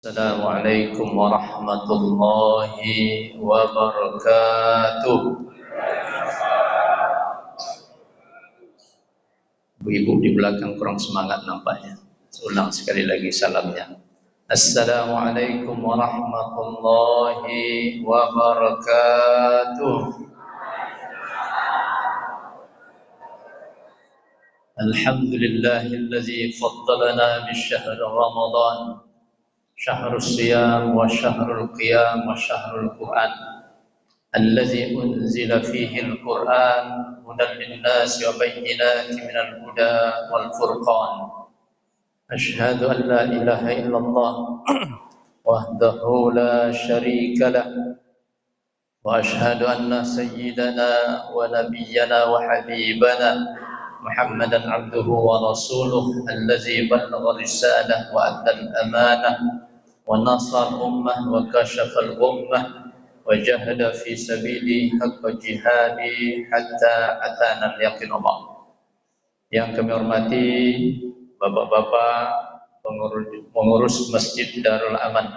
Assalamualaikum warahmatullahi wabarakatuh. Ibu-ibu di belakang kurang semangat nampaknya. Ulang sekali lagi salamnya. Assalamualaikum warahmatullahi wabarakatuh. Alhamdulillahilladzi faddalana bisyahr Ramadan. شهر الصيام وشهر القيام وشهر القرآن الذي أنزل فيه القرآن هدى للناس وبينات من الهدى والفرقان أشهد أن لا إله إلا الله وحده لا شريك له وأشهد أن سيدنا ونبينا وحبيبنا محمدا عبده ورسوله الذي بلغ الرسالة وأدى الأمانة ونصر الأمة وكشف الغمة وجاهد في سبيله حق جهاده حتى أتانا اليقين. الله yang kami hormati bapak-bapak pengurus Masjid Darul Aman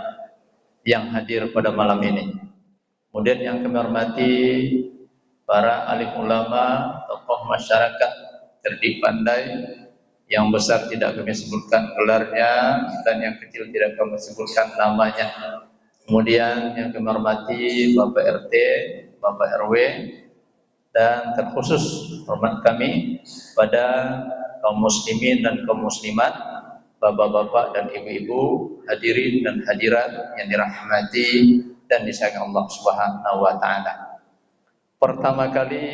yang hadir pada malam ini. Kemudian yang kami hormati para alim ulama, tokoh masyarakat cerdik pandai, yang besar tidak kami sebutkan gelarnya dan yang kecil tidak kami sebutkan namanya. Kemudian yang kami hormati Bapak RT, Bapak RW, dan terkhusus hormat kami pada kaum muslimin dan kaum muslimat, bapak-bapak dan ibu-ibu, hadirin dan hadirat yang dirahmati dan disayang Allah Subhanahu wa taala. Pertama kali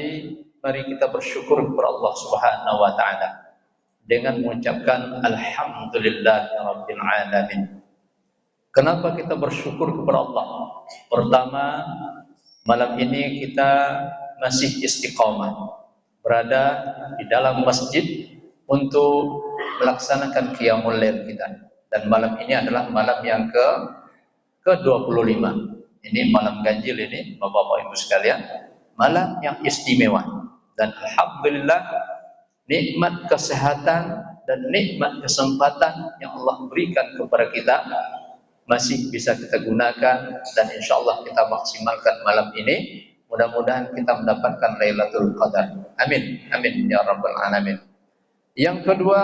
mari kita bersyukur kepada Allah Subhanahu wa taala dengan mengucapkan alhamdulillahirabbil alamin. Kenapa kita bersyukur kepada Allah? Pertama, malam ini kita masih istiqamah berada di dalam masjid untuk melaksanakan qiyamul lail kita. Dan malam ini adalah malam yang ke-25. Ini malam ganjil ini, Bapak-bapak Ibu sekalian, malam yang istimewa. Dan alhamdulillah nikmat kesehatan dan nikmat kesempatan yang Allah berikan kepada kita masih bisa kita gunakan, dan insyaallah kita maksimalkan malam ini. Mudah-mudahan kita mendapatkan Lailatul Qadar. Amin. Amin ya rabbal alamin. Yang kedua,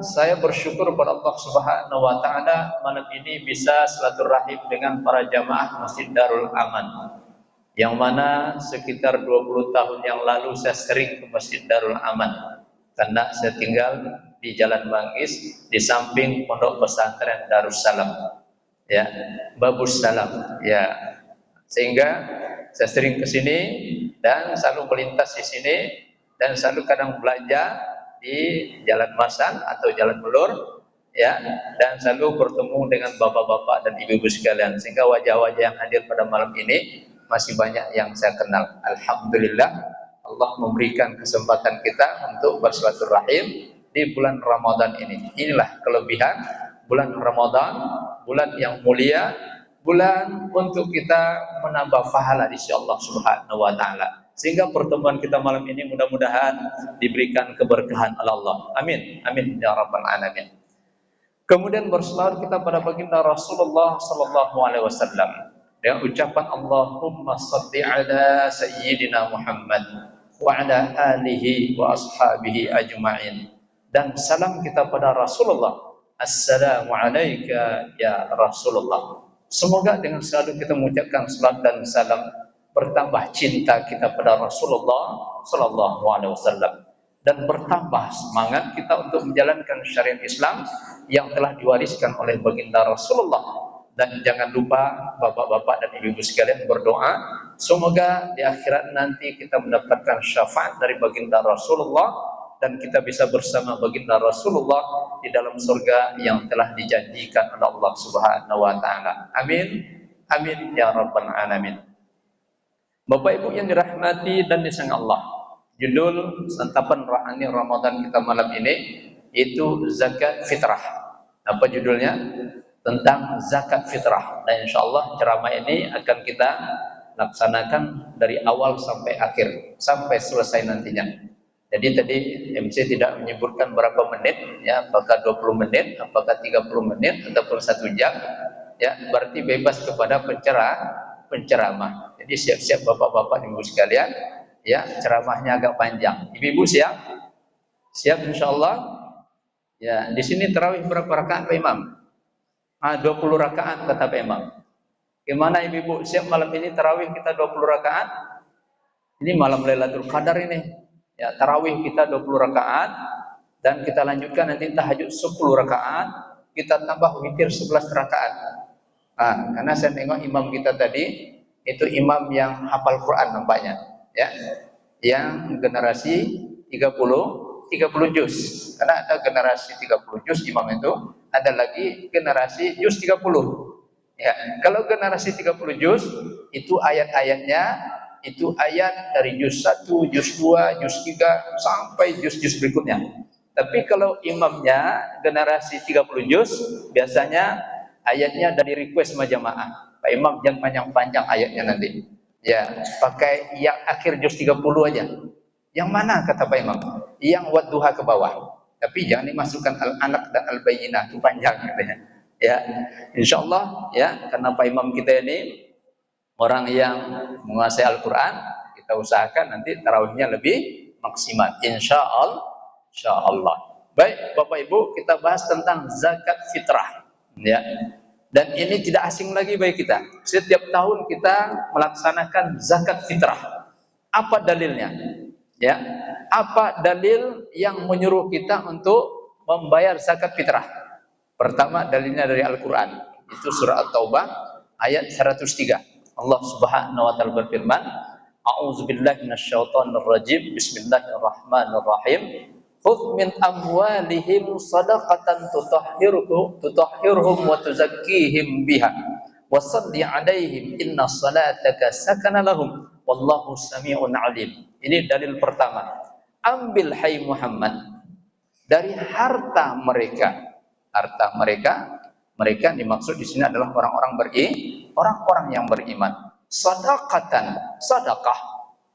saya bersyukur kepada Allah Subhanahu wa taala malam ini bisa silaturahim dengan para jamaah Masjid Darul Aman. Yang mana sekitar 20 tahun yang lalu saya sering ke Masjid Darul Aman karena saya tinggal di Jalan Manggis di samping Pondok Pesantren Darussalam. Ya, Babus Salam. Ya. Sehingga saya sering ke sini dan selalu melintas di sini dan selalu kadang belanja di Jalan Masan atau Jalan Melur, ya, dan selalu bertemu dengan bapak-bapak dan ibu-ibu sekalian, sehingga wajah-wajah yang hadir pada malam ini masih banyak yang saya kenal. Alhamdulillah Allah memberikan kesempatan kita untuk bersilaturahim di bulan Ramadan ini. Inilah kelebihan bulan Ramadan, bulan yang mulia, bulan untuk kita menambah pahala di sisi Allah Subhanahu wa taala. Sehingga pertemuan kita malam ini mudah-mudahan diberikan keberkahan oleh Allah. Amin. Amin ya rabbal alamin. Kemudian berselawat kita pada baginda Rasulullah sallallahu alaihi wasallam dengan ucapan Allahumma shalli ala sayyidina Muhammad wa ala alihi wa ashabihi ajma'in. Dan salam kita pada Rasulullah. Assalamu alayka ya Rasulullah. Semoga dengan selalu kita mengucapkan salat dan salam bertambah cinta kita pada Rasulullah sallallahu alaihi wasallam dan bertambah semangat kita untuk menjalankan syariat Islam yang telah diwariskan oleh baginda Rasulullah. Dan jangan lupa bapak-bapak dan ibu-ibu sekalian berdoa semoga di akhirat nanti kita mendapatkan syafaat dari baginda Rasulullah dan kita bisa bersama baginda Rasulullah di dalam surga yang telah dijanjikan oleh Allah Subhanahu wa taala. Amin. Amin ya rabbal alamin. Bapak Ibu yang dirahmati dan disayang Allah, judul santapan rohani Ramadan kita malam ini itu zakat fitrah. Apa judulnya? Tentang zakat fitrah. Dan insyaallah ceramah ini akan kita laksanakan dari awal sampai akhir, sampai selesai nantinya. Jadi tadi MC tidak menyebutkan berapa menit, ya, apakah 20 menit, apakah 30 menit, ataupun 1 jam. ya berarti bebas kepada penceramah. Jadi siap-siap bapak-bapak ibu sekalian, ya ceramahnya agak panjang. Ibu-ibu siap? Siap insyaallah. Ya, di sini tarawih berapa rakaat Pak Imam? 20 rakaat kata Pak Imam. Gimana ibu-ibu siap malam ini tarawih kita 20 rakaat? Ini malam Lailatul Qadar ini. Ya, tarawih kita 20 rakaat dan kita lanjutkan nanti tahajud 10 rakaat, kita tambah witir 11 rakaat. Karena saya tengok imam kita tadi itu imam yang hafal Quran nampaknya, ya. Yang generasi 30 juz. Karena ada generasi 30 juz imam itu, ada lagi generasi juz 30. Ya, kalau generasi 30 juz itu ayat-ayatnya itu ayat dari juz 1, juz 2, juz 3 sampai juz-juz berikutnya. Tapi kalau imamnya generasi 30 juz biasanya ayatnya dari request sama jamaah. Pak Imam jangan panjang-panjang ayatnya nanti. Ya, pakai yang akhir juz 30 aja. Yang mana kata Pak Imam? Yang wadduha ke bawah. Tapi jangan dimasukkan al-alaq dan al-bayyinah, itu panjang katanya. Ya, insyaallah ya, karena Pak Imam kita ini orang yang menguasai Al-Quran, kita usahakan nanti tarawihnya lebih maksimal. Insyaallah. Baik, Bapak Ibu, kita bahas tentang zakat fitrah. Ya, dan ini tidak asing lagi bagi kita. Setiap tahun kita melaksanakan zakat fitrah. Apa dalilnya? Ya, apa dalil yang menyuruh kita untuk membayar zakat fitrah? Pertama dalilnya dari Al-Quran. Itu surah At-Taubah ayat 103. Allah Subhanahu wa taala berfirman, A'udzubillahi minasyaitonir rajim. Bismillahirrahmanirrahim. Khudh min amwalihim shadaqatan tutahhiruhum wa tuzakkihim biha wa shalli 'alaihim inna salataka sakana lahum wallahu samii'un 'alim. Ini dalil pertama. Ambil hai Muhammad dari harta mereka. Harta mereka dimaksud di sini adalah orang-orang yang beriman. Sadaqatan, sedekah.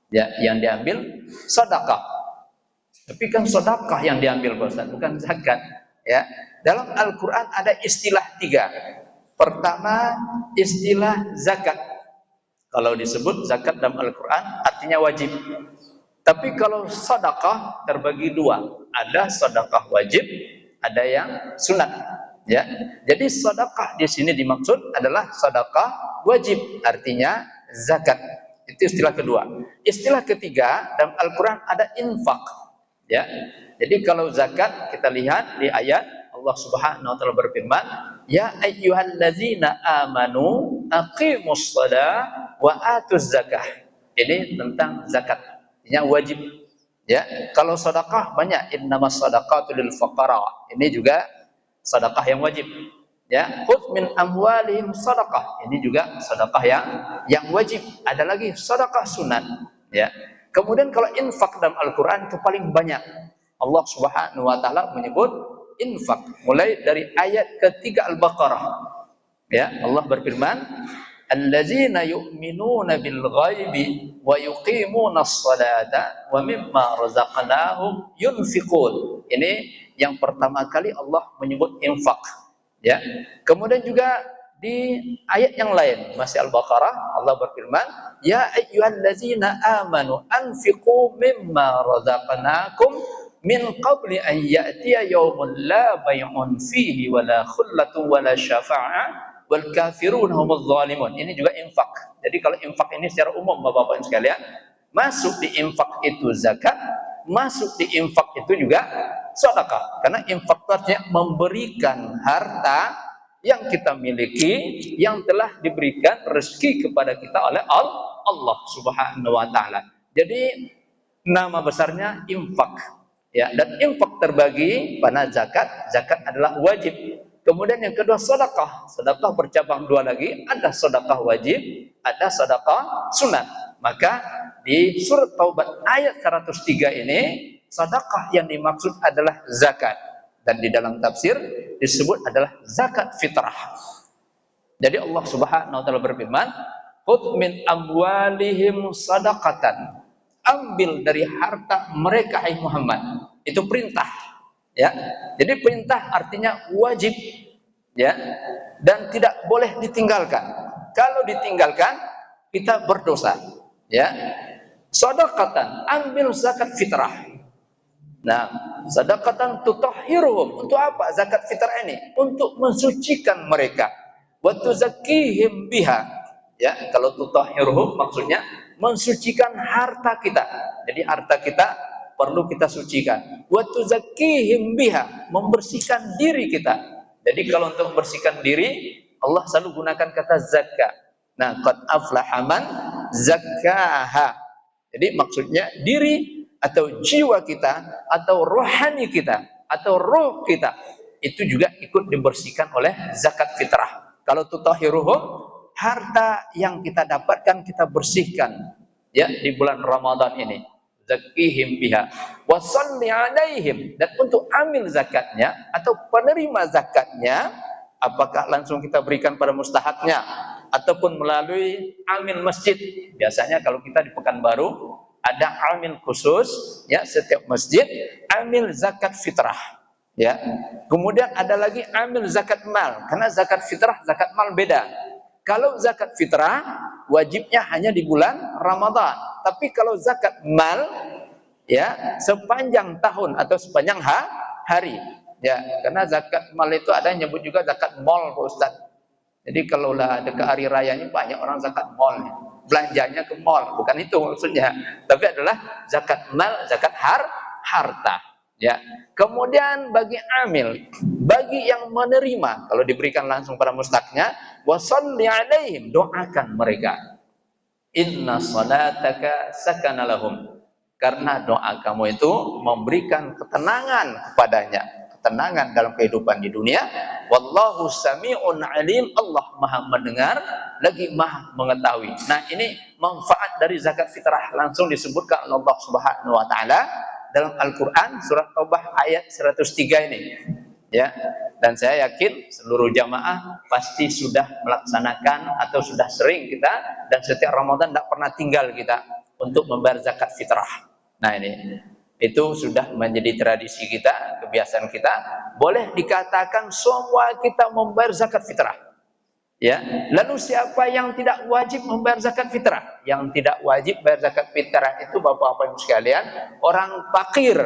Ya, yang diambil sedekah. Tapi kan sedekah yang diambil Ustaz, bukan zakat. Ya. Dalam Al-Qur'an ada istilah 3. Pertama, istilah zakat. Kalau disebut zakat dalam Al-Qur'an artinya wajib. Tapi kalau sedekah terbagi 2. Ada sedekah wajib, ada yang sunat. Ya, jadi sedekah di sini dimaksud adalah sedekah wajib, artinya zakat. Itu istilah kedua. Istilah ketiga dalam Al-Quran ada infak. Ya, jadi kalau zakat kita lihat di ayat Allah Subhanahu Wa Taala berfirman, Ya ayyuhallazina amanu aqimus shalah wa atuz zakah. Ini tentang zakat, yang wajib. Ya, kalau sedekah banyak, innamas shadaqatu lil fuqara. Ini juga sedekah yang wajib. Ya, khudh min amwalihim sedekah. Ini juga sedekah yang wajib. Ada lagi sedekah sunat. Ya. Kemudian kalau infak dalam Al-Qur'an itu paling banyak. Allah Subhanahu wa taala menyebut infak mulai dari ayat ketiga Al-Baqarah. Ya, Allah berfirman, allazina yu'minuna bil ghaibi wa yuqimuna as-salata wa mimma razaqnahum yunfiqun. Ini yang pertama kali Allah menyebut infak. Ya. Kemudian juga di ayat yang lain masih Al-Baqarah Allah berfirman, ya ayyuhallazina amanu anfiqu mimma razaqnakum min qabli an ya'tiya yawmun la bay'un fihi wala khullatun wala syafa'ah wal kafirun humuz zalimun. Ini juga infak. Jadi kalau infak ini secara umum Bapak-bapak sekalian, masuk di infak itu zakat, masuk di infak itu juga sedekah. Karena infak artinya memberikan harta yang kita miliki, yang telah diberikan rezeki kepada kita oleh Allah Subhanahu wa taala. Jadi nama besarnya infak. Ya, dan infak terbagi pada zakat. Zakat adalah wajib. Kemudian yang kedua sedekah. Sedekah bercabang 2 lagi, ada sedekah wajib, ada sedekah sunat. Maka di surat Taubat ayat 103 ini sedekah yang dimaksud adalah zakat, dan di dalam tafsir disebut adalah zakat fitrah. Jadi Allah Subhanahu wa taala berfirman, "Khudh min amwalihim shadaqatan." Ambil dari harta mereka hai Muhammad. Itu perintah. Ya. Jadi perintah artinya wajib. ya, dan tidak boleh ditinggalkan. Kalau ditinggalkan kita berdosa, ya. Sedekatan, ambil zakat fitrah. Nah, sedekatan tutahhiruhum. Untuk apa zakat fitrah ini? Untuk mensucikan mereka. Wa tuzakkihim biha. Ya, kalau tutahhiruhum maksudnya mensucikan harta kita. Jadi harta kita perlu kita sucikan. Wa tuzakkihim biha, membersihkan diri kita. Jadi kalau untuk membersihkan diri, Allah selalu gunakan kata zakat. Nah, qad aflaha man zakkaha. Jadi maksudnya diri atau jiwa kita atau rohani kita atau roh kita itu juga ikut dibersihkan oleh zakat fitrah. Kalau tutahhiruhum, harta yang kita dapatkan kita bersihkan ya di bulan Ramadan ini. Zakihim biha wa shalli alaihim, dan untuk amil zakatnya atau penerima zakatnya, apakah langsung kita berikan pada mustahaknya ataupun melalui amil masjid. Biasanya kalau kita di Pekanbaru ada amil khusus, ya, setiap masjid amil zakat fitrah, ya. Kemudian ada lagi amil zakat mal, karena zakat fitrah zakat mal beda. Kalau zakat fitrah wajibnya hanya di bulan Ramadan, tapi kalau zakat mal, ya, sepanjang tahun atau sepanjang hari, ya. Karena zakat mal itu ada yang nyebut juga zakat mal, Pak Ustaz. Jadi kalau lah dekat hari raya ini banyak orang zakat mal, belanjanya ke mal, bukan itu maksudnya, tapi adalah zakat mal, zakat harta, ya. Kemudian bagi amil, bagi yang menerima, kalau diberikan langsung pada mustahaknya, washolli alaihim, doakan mereka. Inna salataka sakana lahum, karena doa kamu itu memberikan ketenangan kepadanya, ketenangan dalam kehidupan di dunia. Wallahu sami'un alim, Allah maha mendengar lagi maha mengetahui. Nah, ini manfaat dari zakat fitrah langsung disebutkan oleh Allah Subhanahu wa taala dalam Al-Qur'an surat Taubah ayat 103 ini, ya. Dan saya yakin seluruh jamaah pasti sudah melaksanakan atau sudah sering kita, dan setiap Ramadan tidak pernah tinggal kita untuk membayar zakat fitrah. Nah, ini itu sudah menjadi tradisi kita, kebiasaan kita. Boleh dikatakan semua kita membayar zakat fitrah, ya. Lalu siapa yang tidak wajib membayar zakat fitrah? Yang tidak wajib bayar zakat fitrah itu Bapak-bapak Ibu sekalian, orang fakir,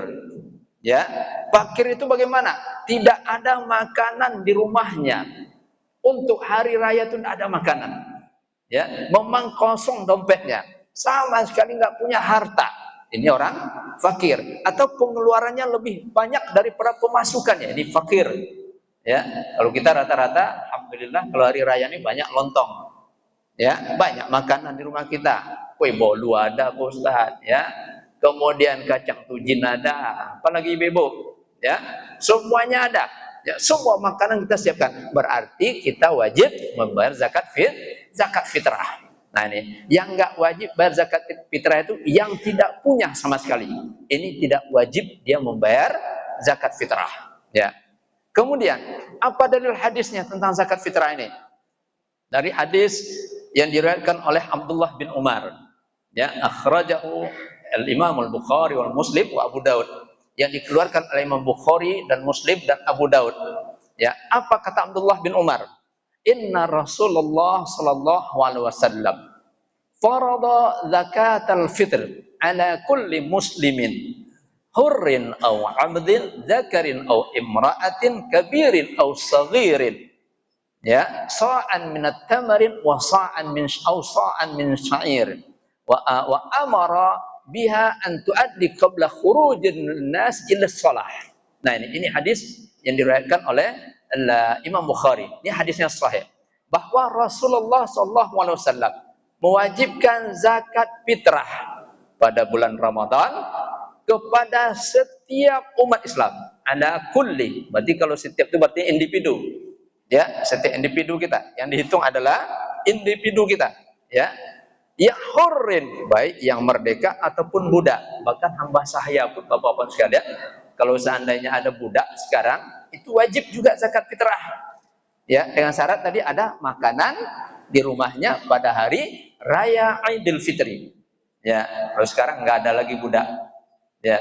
ya. Fakir itu bagaimana? Tidak ada makanan di rumahnya. Untuk hari raya itu tidak ada makanan, ya. Memang kosong dompetnya, sama sekali nggak punya harta. Ini orang fakir, atau pengeluarannya lebih banyak daripada pemasukannya. Ini fakir, ya. Kalau kita rata-rata, alhamdulillah kalau hari raya ini banyak lontong, ya, banyak makanan di rumah kita. Kue bolu ada, Pak Ustaz, ya. Kemudian kacang tujin ada, apalagi bebo, ya. Semuanya ada, ya. Semua makanan kita siapkan. Berarti kita wajib membayar zakat fitrah. Nah, ini yang nggak wajib bayar zakat fitrah itu yang tidak punya sama sekali. Ini tidak wajib dia membayar zakat fitrah, ya. Kemudian apa dalil hadisnya tentang zakat fitrah ini? Dari hadis yang diriwayatkan oleh Abdullah bin Umar, ya, akhrajahu al-Imam al-Bukhari wal Muslim wa Abu Daud, yang dikeluarkan oleh Imam Bukhari dan Muslim dan Abu Daud, ya. Apa kata Abdullah bin Umar? Inna Rasulullah sallallahu alaihi wasallam farada zakatal fitr ala kulli muslimin hurrin aw 'abdin dzakarin aw imra'atin kabirin aw saghirin, ya, sa'an min at-tamarin wa sa'an min sya'ir wa amara biha an tuaddi qabla khurujin nas ila shalah. Nah, ini hadis yang diriwayatkan oleh Imam Bukhari. Ini hadisnya sahih, bahwa Rasulullah SAW mewajibkan zakat fitrah pada bulan Ramadan kepada setiap umat Islam. Ada kulli, berarti kalau setiap itu berarti individu, ya, setiap individu kita yang dihitung adalah individu kita, ya. Ya hurrin, baik yang merdeka ataupun budak. Bahkan hamba sahaya pun Bapak-bapak sekalian, kalau seandainya ada budak sekarang, itu wajib juga zakat fitrah, ya, dengan syarat tadi ada makanan di rumahnya pada hari raya Idul Fitri, ya. Kalau sekarang nggak ada lagi budak, ya.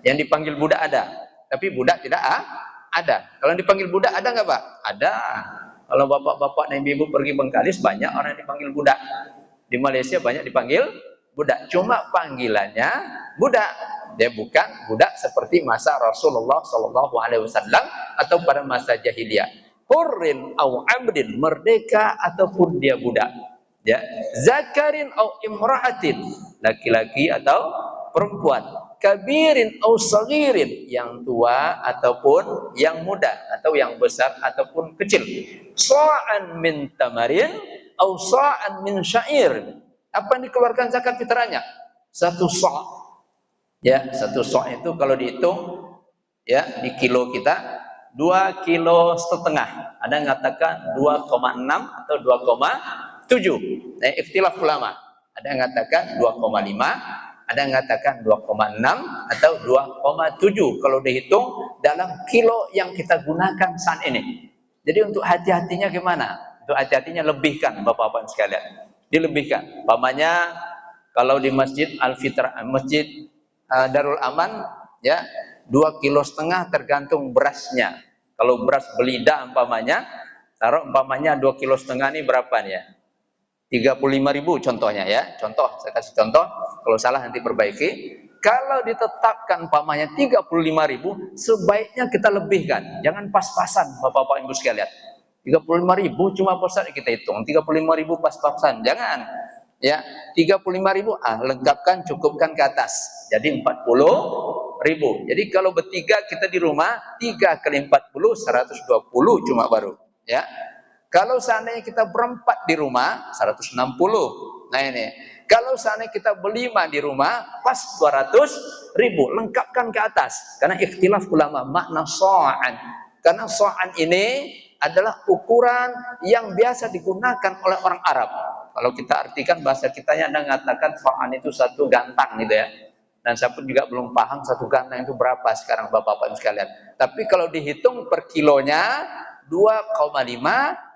Yang dipanggil budak ada, tapi budak tidak Ada. Kalau dipanggil budak ada nggak Pak? Ada. Kalau bapak-bapak dan ibu pergi Bengkalis banyak orang yang dipanggil budak. Di Malaysia banyak dipanggil budak. Cuma panggilannya budak. Dia bukan budak seperti masa Rasulullah Shallallahu Alaihi Wasallam atau pada masa jahiliyah. Hurrin au abdin, merdeka ataupun dia budak. Ya, zakarin au imra'atin, laki-laki atau perempuan, kabirin au sagirin, yang tua ataupun yang muda, atau yang besar ataupun kecil, sa'an min tamarin au sa'an min syair. Apa yang dikeluarkan zakat fitrahnya? Satu sa'. Ya, satu sa' itu kalau dihitung ya di kilo kita 2,5 kilo. Ada yang mengatakan 2,6 atau 2,7. Nah, ikhtilaf ulama. Ada yang mengatakan 2,5, ada yang mengatakan 2,6 atau 2,7 kalau dihitung dalam kilo yang kita gunakan saat ini. Jadi untuk hati-hatinya gimana? Untuk hati-hatinya lebihkan Bapak-bapak sekalian. Dilebihkan. Pamannya kalau di Masjid Al-Fitrah, Masjid Darul Aman ya 2,5 kilo tergantung berasnya. Kalau beras belida umpamanya, taruh umpamanya 2,5 kilo ini berapa nih ya? 35.000 contohnya ya. Contoh, saya kasih contoh, kalau salah nanti perbaiki. Kalau ditetapkan umpamanya 35.000, sebaiknya kita lebihkan. Jangan pas-pasan Bapak-bapak Ibu sekalian. 35.000 cuma bosan kita hitung. 35.000 pas-pasan, jangan. Ya, 35.000 lengkapkan, cukupkan ke atas. Jadi 40.000. Jadi kalau bertiga kita di rumah, 3 kali 40 120 cuma baru, ya. Kalau seandainya kita berempat di rumah 160. Nah ini. Kalau seandainya kita berlima di rumah pas 200.000, lengkapkan ke atas. Karena ikhtilaf ulama makna sa'an. Karena sa'an ini adalah ukuran yang biasa digunakan oleh orang Arab. Kalau kita artikan bahasa kitanya ada mengatakan sa'an itu satu gantang gitu ya. Dan saya pun juga belum paham satu gantang itu berapa sekarang Bapak-bapak sekalian. Tapi kalau dihitung per kilonya 2,5,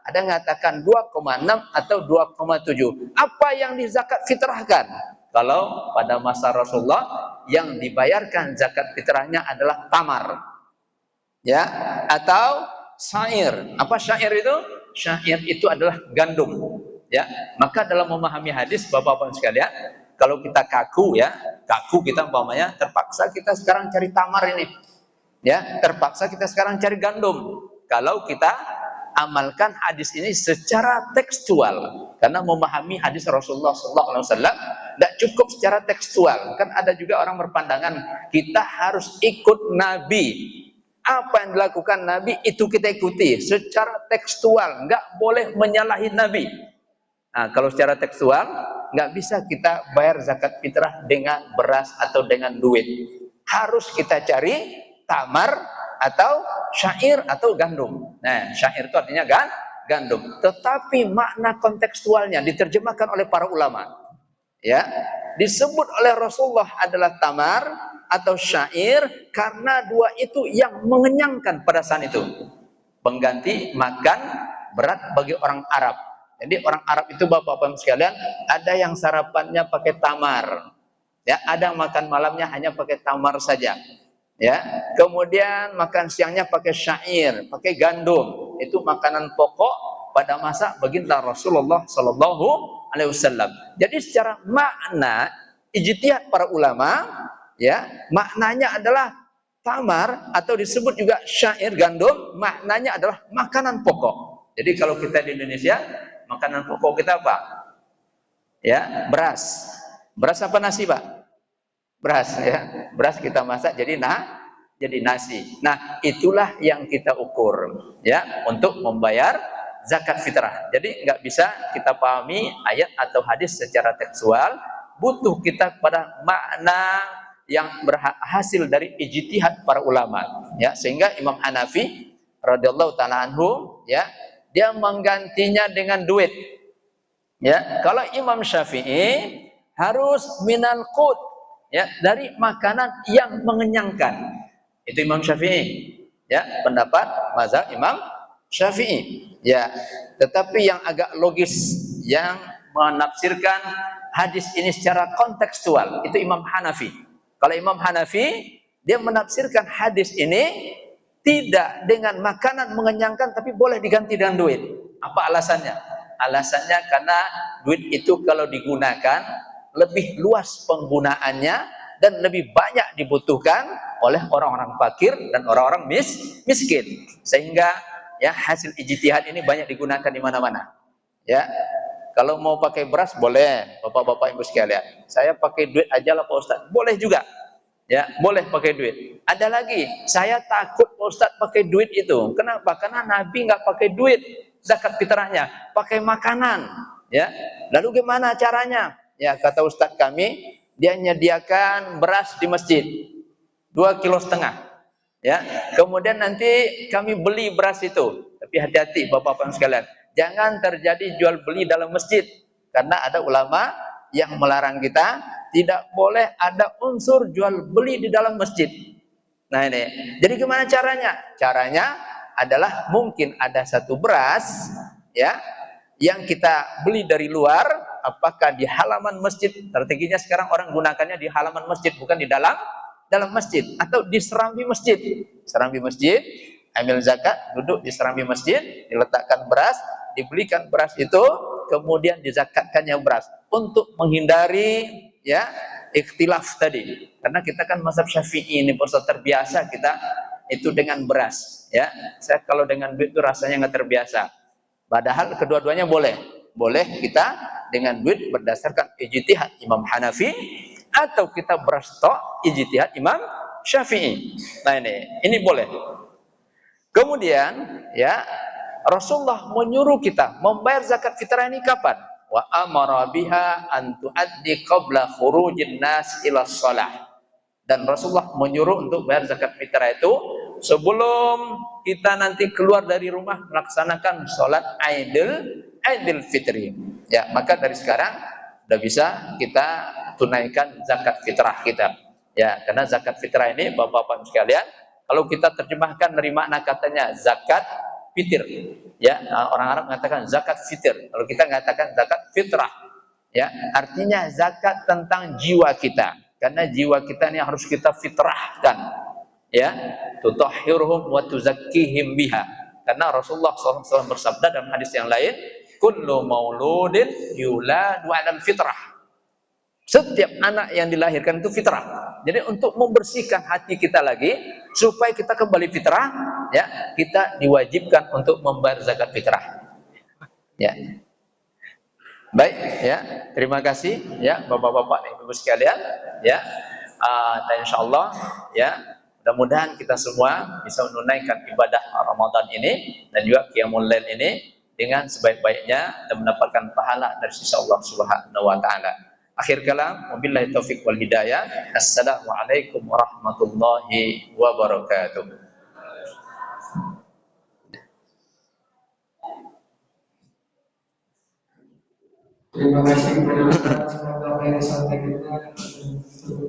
ada yang mengatakan 2,6 atau 2,7. Apa yang dizakat fitrahkan? Kalau pada masa Rasulullah yang dibayarkan zakat fitrahnya adalah tamar. Ya, atau syair. Apa syair itu? Syair itu adalah gandum. Ya, maka dalam memahami hadis Bapak-bapak sekalian, kalau kita kaku kita umpamanya terpaksa kita sekarang cari tamar ini. Ya, terpaksa kita sekarang cari gandum. Kalau kita amalkan hadis ini secara tekstual, karena memahami hadis Rasulullah SAW tidak cukup secara tekstual. Kan ada juga orang berpandangan kita harus ikut Nabi. Apa yang dilakukan Nabi itu kita ikuti secara tekstual, nggak boleh menyalahi Nabi. Nah, kalau secara tekstual nggak bisa kita bayar zakat fitrah dengan beras atau dengan duit. Harus kita cari tamar atau syair atau gandum. Nah, syair itu artinya gandum. Tetapi makna kontekstualnya diterjemahkan oleh para ulama. Ya, disebut oleh Rasulullah adalah tamar atau syair karena dua itu yang mengenyangkan pada saat itu. Pengganti makan berat bagi orang Arab. Jadi orang Arab itu Bapak-bapak sekalian, ada yang sarapannya pakai tamar. Ya, ada yang makan malamnya hanya pakai tamar saja. Ya, kemudian makan siangnya pakai syair, pakai gandum. Itu makanan pokok pada masa baginda Rasulullah Sallallahu Alaihi Wasallam. Jadi secara makna ijtihad para ulama, ya, maknanya adalah tamar atau disebut juga syair gandum, maknanya adalah makanan pokok. Jadi kalau kita di Indonesia, makanan pokok kita apa? Ya, beras. Beras apa nasi, Pak? Beras ya, beras kita masak jadi nasi. Nah, itulah yang kita ukur ya untuk membayar zakat fitrah. Jadi nggak bisa kita pahami ayat atau hadis secara tekstual, butuh kita pada makna yang berhasil dari ijtihad para ulama ya, sehingga Imam Hanafi radhiyallahu taala anhu ya, dia menggantinya dengan duit. Ya, kalau Imam Syafi'i harus minal qut, ya, dari makanan yang mengenyangkan. Itu Imam Syafi'i, ya, pendapat mazhab Imam Syafi'i. Ya, tetapi yang agak logis yang menafsirkan hadis ini secara kontekstual itu Imam Hanafi. Kalau Imam Hanafi dia menafsirkan hadis ini tidak dengan makanan mengenyangkan, tapi boleh diganti dengan duit. Apa alasannya? Alasannya karena duit itu kalau digunakan lebih luas penggunaannya dan lebih banyak dibutuhkan oleh orang-orang fakir dan orang-orang miskin. Sehingga ya hasil ijtihad ini banyak digunakan di mana-mana. Ya. Kalau mau pakai beras boleh, Bapak-bapak Ibu sekalian. Saya pakai duit aja lah Pak Ustaz. Boleh juga. Ya, boleh pakai duit. Ada lagi, saya takut Pak Ustaz pakai duit itu. Kenapa? Karena Nabi nggak pakai duit zakat fitrahnya, pakai makanan. Ya, lalu gimana caranya? Ya, kata Ustaz kami, dia menyediakan beras di masjid 2,5 kg. Ya, kemudian nanti kami beli beras itu. Tapi hati-hati Bapak-bapak sekalian, jangan terjadi jual beli dalam masjid, karena ada ulama yang melarang kita tidak boleh ada unsur jual beli di dalam masjid. Nah ini, jadi gimana caranya? Caranya adalah mungkin ada satu beras ya yang kita beli dari luar, apakah di halaman masjid, strateginya sekarang orang gunakannya di halaman masjid, bukan di dalam masjid, atau di serambi masjid. Serambi masjid, ambil zakat, duduk di serambi masjid, diletakkan beras, dibelikan beras itu, kemudian dizakatkannya beras untuk menghindari ya ikhtilaf tadi. Karena kita kan mazhab Syafi'i ini terbiasa kita itu dengan beras ya. Saya kalau dengan duit itu rasanya nggak terbiasa. Padahal kedua-duanya boleh. Boleh kita dengan duit berdasarkan ijtihad Imam Hanafi, atau kita beras tok ijtihad Imam Syafi'i. Nah ini boleh. Kemudian ya Rasulullah menyuruh kita membayar zakat fitrah ini kapan? Wa amara biha an tuaddi qabla khurujin nas ila shalah. Dan Rasulullah menyuruh untuk bayar zakat fitrah itu sebelum kita nanti keluar dari rumah melaksanakan sholat Aidil Fitri. Ya, maka dari sekarang sudah bisa kita tunaikan zakat fitrah kita. Ya, karena zakat fitrah ini Bapak-bapak sekalian, kalau kita terjemahkan dari makna katanya zakat fitir. Ya, orang Arab mengatakan zakat fitir. Kalau kita mengatakan zakat fitrah, ya, artinya zakat tentang jiwa kita. Karena jiwa kita ini harus kita fitrahkan. Ya, tutahhiruhum wa tuzakkihim biha. Karena Rasulullah SAW bersabda dalam hadis yang lain, kullu mauludin yuladu 'alal fitrah. Setiap anak yang dilahirkan itu fitrah. Jadi untuk membersihkan hati kita lagi supaya kita kembali fitrah, ya, kita diwajibkan untuk membayar zakat fitrah. Ya. Baik, ya. Terima kasih ya Bapak-bapak dan Ibu sekalian, ya. Dan insyaallah ya, mudah-mudahan kita semua bisa menunaikan ibadah Ramadan ini dan juga qiyamul lail ini dengan sebaik-baiknya dan mendapatkan pahala dari sisi Allah Subhanahu wa taala. Akhir kalam, wabillahi taufik wal hidayah. Assalamualaikum warahmatullahi wabarakatuh. Terima kasih kepada Ustaz, semoga apa yang disampaikan